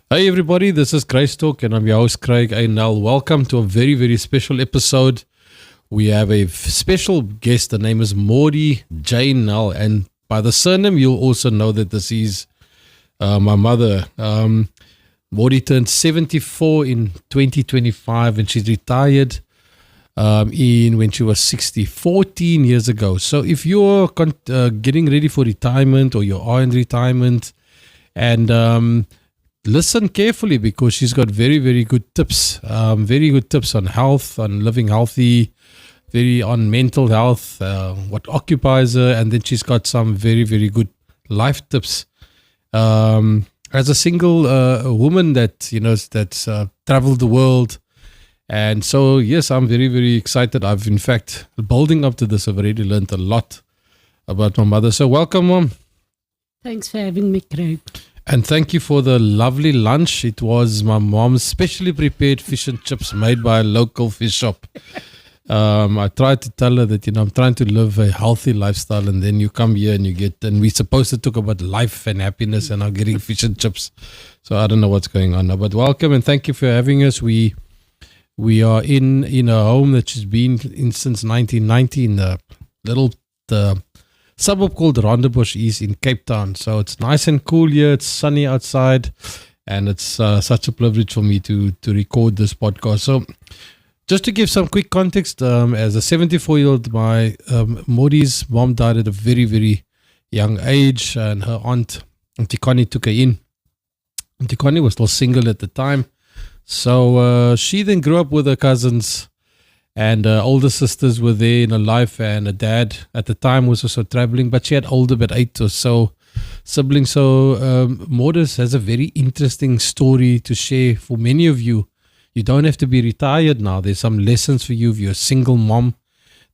Hey everybody, this is Grace Talk and I'm your host Craig A. Nel. Welcome to a very, very special episode. We have a special guest. The name is Maudie Jane Nel, and by the surname you'll also know that this is my mother. Maudie turned 74 in 2025 and she's retired when she was 14 years ago. So if you're getting ready for retirement or you are in retirement, and listen carefully because she's got very, very good tips. Very good tips on health, on living healthy, on mental health, what occupies her, and then she's got some very, very good life tips. As a single woman that's traveled the world, and so yes, I'm very, very excited. I've in fact building up to this, I've already learned a lot about my mother. So welcome, Mom. Thanks for having me, Craig. And thank you for the lovely lunch. It was my mom's specially prepared fish and chips made by a local fish shop. I tried to tell her that, I'm trying to live a healthy lifestyle, and then you come here and we're supposed to talk about life and happiness, and I'm getting fish and chips. So I don't know what's going on now, but welcome and thank you for having us. We are in a home that she's been in since 1990 in the little suburb called Rondebosch East in Cape Town. So it's nice and cool here. It's sunny outside, and it's such a privilege for me to record this podcast. So just to give some quick context, as a 74-year-old, my Maudie's mom died at a very, very young age, and her aunt, Auntie Connie, took her in. Auntie Connie was still single at the time. So she then grew up with her cousins, and older sisters were there in her life, and her dad at the time was also traveling, but she had older, but 8 or so siblings. So Maudie has a very interesting story to share for many of you. You don't have to be retired now. There's some lessons for you if you're a single mom.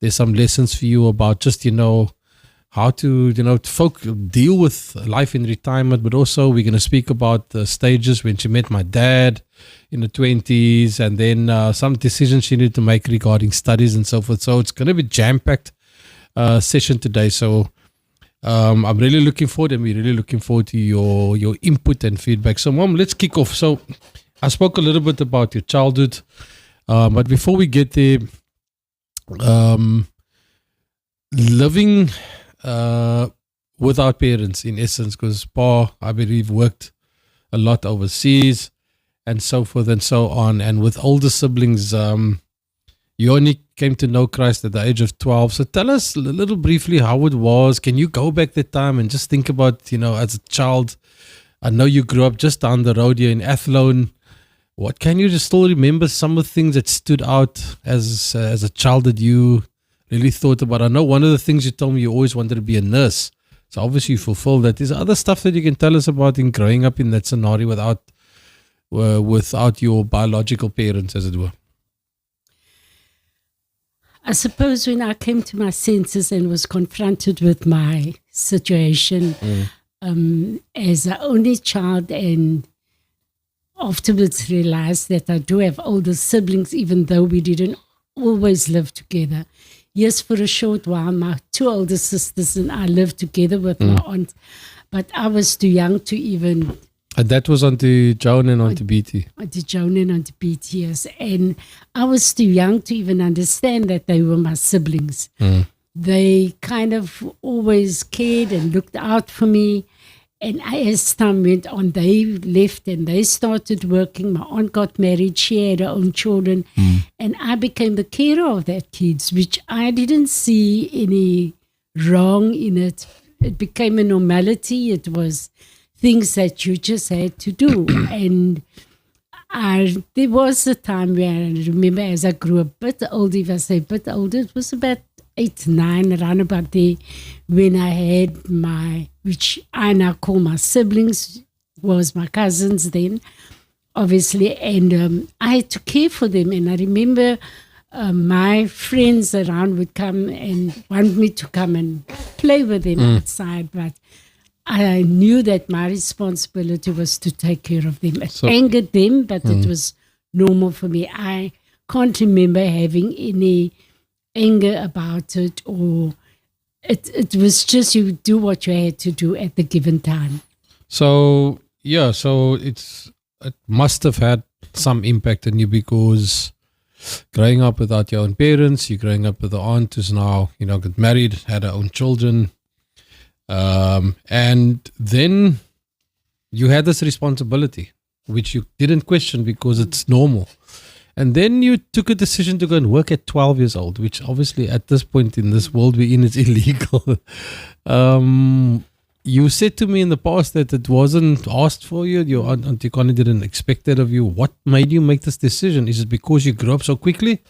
There's some lessons for you about just, how to, deal with life in retirement. But also we're going to speak about the stages when she met my dad in the 20s, and then some decisions she needed to make regarding studies and so forth. So it's going to be jam-packed session today. So I'm really looking forward, and we're really looking forward to your input and feedback. So Mom, let's kick off. So I spoke a little bit about your childhood, but before we get there, living without parents, in essence, because Pa, I believe, worked a lot overseas and so forth and so on. And with older siblings, you only came to know Christ at the age of 12. So tell us a little briefly how it was. Can you go back that time and just think about, as a child? I know you grew up just down the road here in Athlone. What can you just still remember some of the things that stood out as a child that you really thought about? I know one of the things you told me, you always wanted to be a nurse. So obviously you fulfilled that. Is there other stuff that you can tell us about in growing up in that scenario without your biological parents, as it were? I suppose when I came to my senses and was confronted with my situation as an only child, and afterwards realized that I do have older siblings, even though we didn't always live together. Yes, for a short while, my 2 older sisters and I lived together with my aunt, but I was too young to even... And that was Auntie Joan and Auntie Beatty. Auntie Joan and Auntie Beatty, yes. And I was too young to even understand that they were my siblings. They kind of always cared and looked out for me. And as time went on, they left and they started working. My aunt got married. She had her own children. And I became the carer of their kids, which I didn't see any wrong in it. It became a normality. It was things that you just had to do. And there was a time where I remember as I grew a bit older, if I say a bit older, it was about 8, 9, around about there, when I had which I now call my siblings, was my cousins then, obviously, and I had to care for them. And I remember my friends around would come and want me to come and play with them outside, but I knew that my responsibility was to take care of them. It angered them, but it was normal for me. I can't remember having any anger about it, or it was just you do what you had to do at the given time. So it's it must have had some impact on you, because growing up without your own parents, you're growing up with an aunt who's now, got married, had her own children. And then you had this responsibility, which you didn't question because it's normal. And then you took a decision to go and work at 12 years old, which obviously at this point in this world we're in is illegal. You said to me in the past that it wasn't asked for you. Your Auntie Connie didn't expect that of you. What made you make this decision? Is it because you grew up so quickly?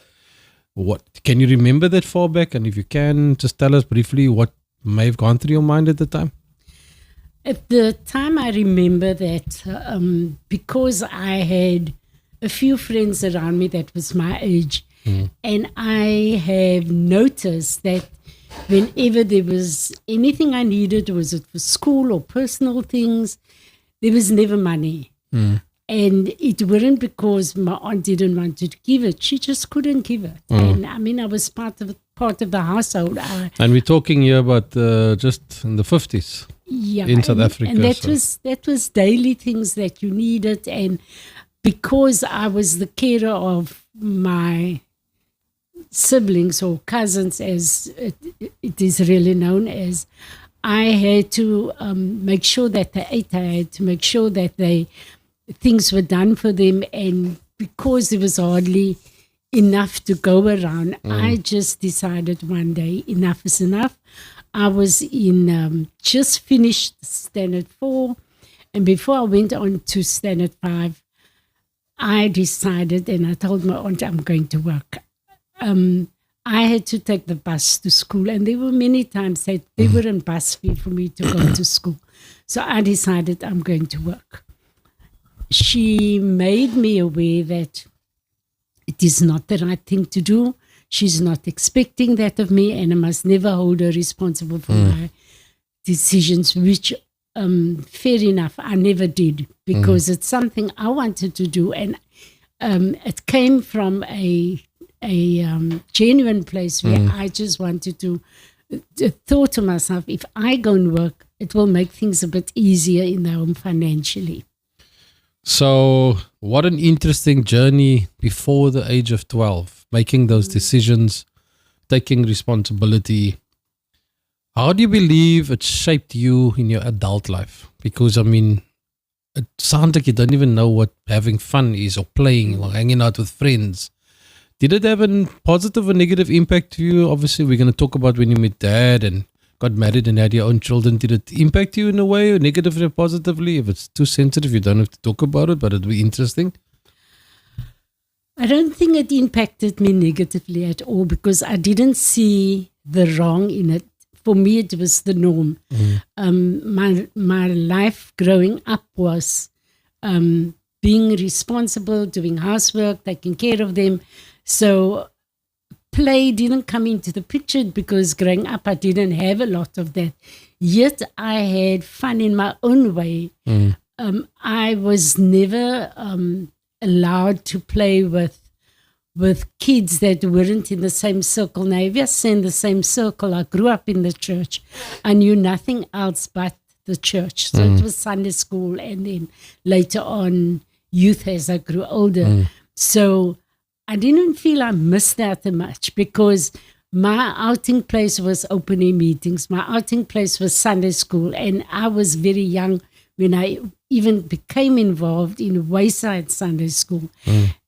What can you remember that far back? And if you can, just tell us briefly what may have gone through your mind at the time. At the time, I remember that because I had a few friends around me that was my age, and I have noticed that whenever there was anything I needed, was it for school or personal things, there was never money. And it wasn't because my aunt didn't want to give it. She just couldn't give it. And I mean, I was part of the household. And we're talking here about just in the 50s in South Africa. And that was daily things that you needed. And because I was the carer of my siblings or cousins, as it is really known as, I had to make sure that they ate. I had to make sure that things were done for them. And because there was hardly enough to go around, I just decided one day enough is enough. I was just finished Standard 4, and before I went on to Standard 5, I decided, and I told my aunt I'm going to work. I had to take the bus to school, and there were many times that there weren't bus fee for me to go to school. So I decided I'm going to work. She made me aware that it is not the right thing to do. She's not expecting that of me, and I must never hold her responsible for my decisions, which, fair enough, I never did, because it's something I wanted to do. And it came from a genuine place where I just wanted to thought to myself, if I go and work, it will make things a bit easier in the home financially. So what an interesting journey before the age of 12, making those decisions, taking responsibility. How do you believe it shaped you in your adult life? Because, I mean, it sounds like you don't even know what having fun is, or playing, or hanging out with friends. Did it have a positive or negative impact to you? Obviously, we're going to talk about when you met Dad and got married and had your own children. Did it impact you in a way, or negatively or positively? If it's too sensitive, you don't have to talk about it, but it'd be interesting. I don't think it impacted me negatively at all, because I didn't see the wrong in it. For me, it was the norm. My life growing up was being responsible, doing housework, taking care of them. So play didn't come into the picture, because growing up I didn't have a lot of that. Yet I had fun in my own way. I was never allowed to play with kids that weren't in the same circle. Now, if you're in the same circle, I grew up in the church. I knew nothing else but the church. So it was Sunday school, and then later on youth as I grew older. So I didn't feel I missed out much, because my outing place was open air meetings. My outing place was Sunday school, and I was very young when I even became involved in Wayside Sunday School.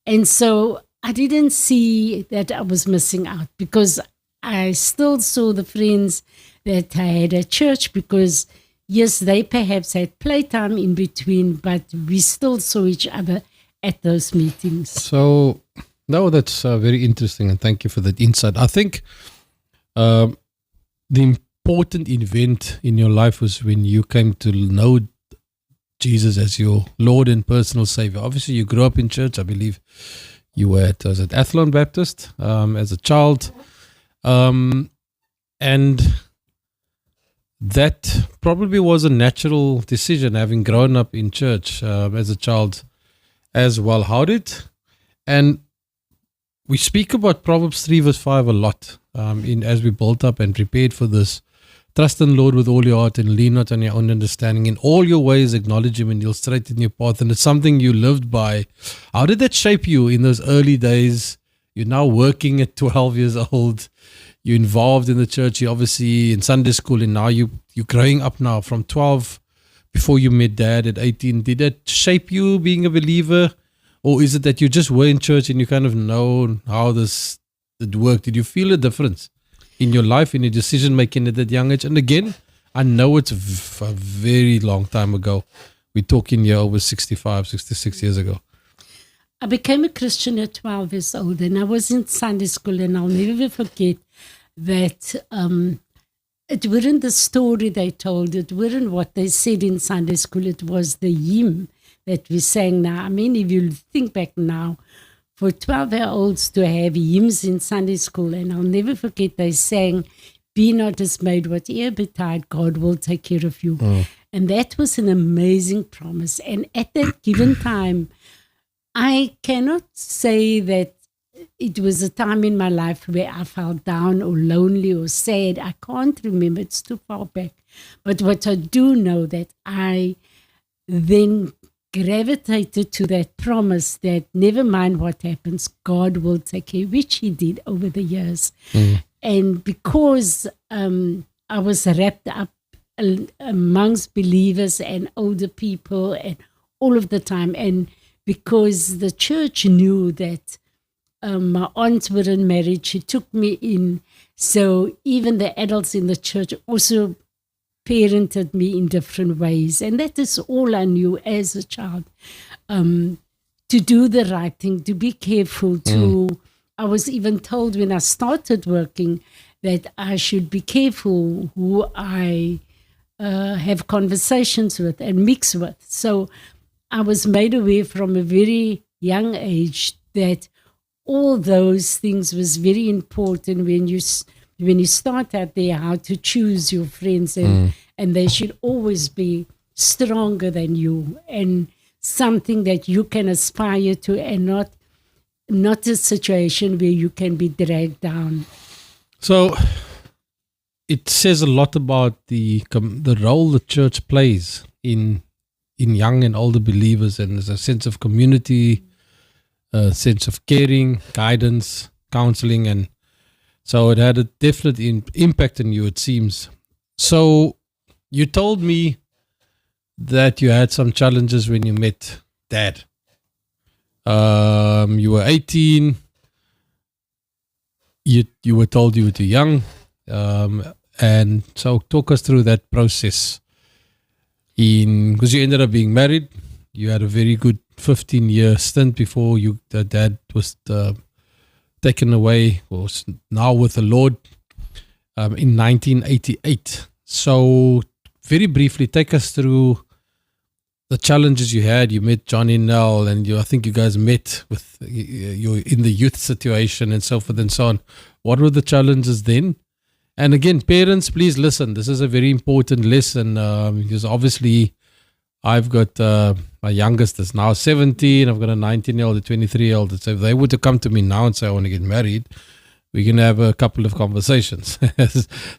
And so I didn't see that I was missing out, because I still saw the friends that I had at church, because yes, they perhaps had playtime in between, but we still saw each other at those meetings. So, no, that's very interesting, and thank you for that insight. I think the important event in your life was when you came to know Jesus as your Lord and personal Savior. Obviously, you grew up in church. I believe you were at Athlone Baptist as a child. And that probably was a natural decision, having grown up in church as a child as well. How did, and we speak about Proverbs 3 verse 5 a lot as we built up and prepared for this Trust in the Lord with all your heart and lean not on your own understanding. In all your ways, acknowledge Him and He'll straighten your path. And it's something you lived by. How did that shape you in those early days? You're now working at 12 years old. You're involved in the church. You're obviously in Sunday school. And now you're growing up now from 12 before you met Dad at 18. Did that shape you being a believer? Or is it that you just were in church and you kind of know how this it worked? Did you feel a difference in your life, in your decision making at that young age? And again, I know it's a very long time ago. We're talking here over 65, 66 years ago. I became a Christian at 12 years old, and I was in Sunday school, and I'll never forget that it wasn't the story they told, it wasn't what they said in Sunday school, it was the hymn that we sang now. I mean, if you think back now, for 12-year-olds to have hymns in Sunday school, and I'll never forget they sang, "Be not dismayed, whatever betide, God will take care of you." And that was an amazing promise. And at that given time, I cannot say that it was a time in my life where I felt down or lonely or sad. I can't remember. It's too far back. But what I do know that I then gravitated to that promise that never mind what happens, God will take care, which He did over the years. And because I was wrapped up amongst believers and older people and all of the time, and because the church knew that my aunts weren't married, she took me in. So even the adults in the church also parented me in different ways. And that is all I knew as a child. To do the right thing, to be careful, I was even told when I started working that I should be careful who I have conversations with and mix with. So I was made aware from a very young age that all those things was very important when you start out there, how to choose your friends, and they should always be stronger than you and something that you can aspire to, and not a situation where you can be dragged down. So it says a lot about the role the church plays in young and older believers, and there's a sense of community, a sense of caring, guidance, counseling, and so it had a definite impact on you, it seems. So you told me that you had some challenges when you met Dad. You were 18. You were told you were too young. And so talk us through that process. Because you ended up being married. You had a very good 15-year stint before Dad was taken away, was now with the Lord in 1988. So very briefly, take us through the challenges you had. You met Johnny Nell, and I think you guys met with you in the youth situation and so forth and so on. What were the challenges then? And again, parents, please listen. This is a very important lesson because obviously I've got my youngest is now 17. I've got a 19-year-old, a 23-year-old. So if they were to come to me now and say, I want to get married, we can have a couple of conversations.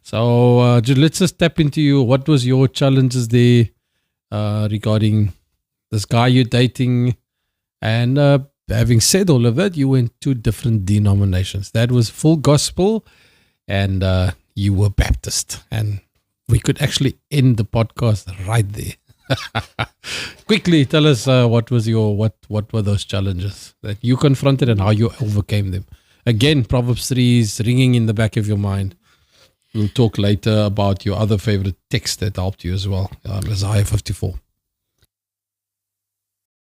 So let's just tap into you. What was your challenges there regarding this guy you're dating? And having said all of that, you went to different denominations. That was full gospel, and you were Baptist. And we could actually end the podcast right there. Quickly tell us what were those challenges that you confronted and how you overcame them. Again, Proverbs 3 is ringing in the back of your mind. We'll talk later about your other favorite text that helped you as well, Isaiah 54.